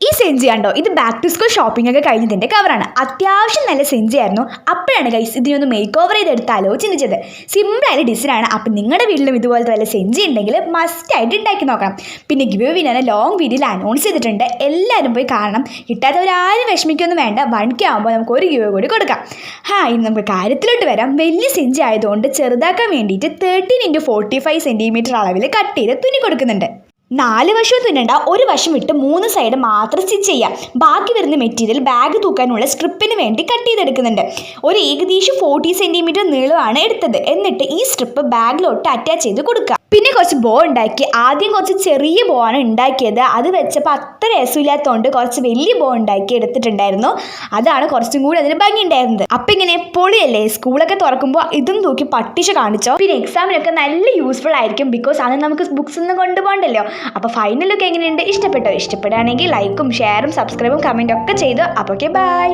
ഈ സെഞ്ചി കണ്ടോ, ഇത് ബാക്ക് ടു സ്കൂൾ ഷോപ്പിംഗ് ഒക്കെ കഴിഞ്ഞതിൻ്റെ കവറാണ്. അത്യാവശ്യം നല്ല സെഞ്ചി ആയിരുന്നു. അപ്പോഴാണ് ഗൈസ് ഇതിനൊന്ന് മേക്ക് ഓവർ ചെയ്തെടുത്താലോ ചിന്തിച്ചത്. സിമ്പിളായ ഡിസൈനാണ്. അപ്പം നിങ്ങളുടെ വീട്ടിലും ഇതുപോലത്തെ വല്ല സെഞ്ചി ഉണ്ടെങ്കിൽ മസ്റ്റായിട്ട് ഉണ്ടാക്കി നോക്കണം. പിന്നെ ഗിവ് വിന്നറിനെ ലോങ് വീഡിയോയിൽ അനൗൺസ് ചെയ്തിട്ടുണ്ട്. എല്ലാവരും പോയി കാണണം. കിട്ടാത്തവരാരും വിഷമിക്കൊന്നും വേണ്ട. 1K ആകുമ്പോൾ നമുക്ക് ഒരു ഗിവ് കൂടി കൊടുക്കാം. ഇനി നമുക്ക് കാര്യത്തിലോട്ട് വരാം. വലിയ സെഞ്ചി ആയതുകൊണ്ട് ചെറുതാക്കാൻ വേണ്ടിയിട്ട് 13x45 സെൻറ്റിമീറ്റർ അളവിൽ കട്ട് ചെയ്ത് തുന്നി കൊടുക്കുന്നുണ്ട്. 4 വശവും തുന്നണ്ട, ഒരു വശം വിട്ട് 3 സൈഡ് മാത്രം സ്റ്റിച്ച് ചെയ്യാം. ബാക്കി വരുന്ന മെറ്റീരിയൽ ബാഗ് തൂക്കാനുള്ള സ്ട്രിപ്പിന് വേണ്ടി കട്ട് ചെയ്തെടുക്കുന്നുണ്ട്. ഒരു ഏകദേശം 40 സെൻറ്റിമീറ്റർ നീളമാണ് എടുത്തത്. എന്നിട്ട് ഈ സ്ട്രിപ്പ് ബാഗിലോട്ട് അറ്റാച്ച് ചെയ്ത് കൊടുക്കുക. പിന്നെ കുറച്ച് ബോ ഉണ്ടാക്കി. ആദ്യം കുറച്ച് ചെറിയ ബോ ആണ് ഉണ്ടാക്കിയത്. അത് വെച്ചപ്പോൾ അത്ര രസമില്ലാത്തതുകൊണ്ട് കുറച്ച് വലിയ ബോ ഉണ്ടാക്കി എടുത്തിട്ടുണ്ടായിരുന്നു. അതാണ് കുറച്ചും കൂടി അതിന് ഭംഗി ഉണ്ടായിരുന്നത്. അപ്പം ഇങ്ങനെ പൊളിയല്ലേ. സ്കൂളൊക്കെ തുറക്കുമ്പോൾ ഇതും തൂക്കി പട്ടിച്ച് കാണിച്ചോ. പിന്നെ എക്സാമിനൊക്കെ നല്ല യൂസ്ഫുൾ ആയിരിക്കും. ബിക്കോസ് അത് നമുക്ക് ബുക്സ് ഒന്നും കൊണ്ടുപോകണ്ടല്ലോ. അപ്പോൾ ഫൈനലൊക്കെ എങ്ങനെയുണ്ട്, ഇഷ്ടപ്പെട്ടോ? ഇഷ്ടപ്പെടുകയാണെങ്കിൽ ലൈക്കും ഷെയറും സബ്സ്ക്രൈബും കമൻറ്റും ഒക്കെ ചെയ്തു. അപ്പോൾ ഓക്കെ, ബൈ.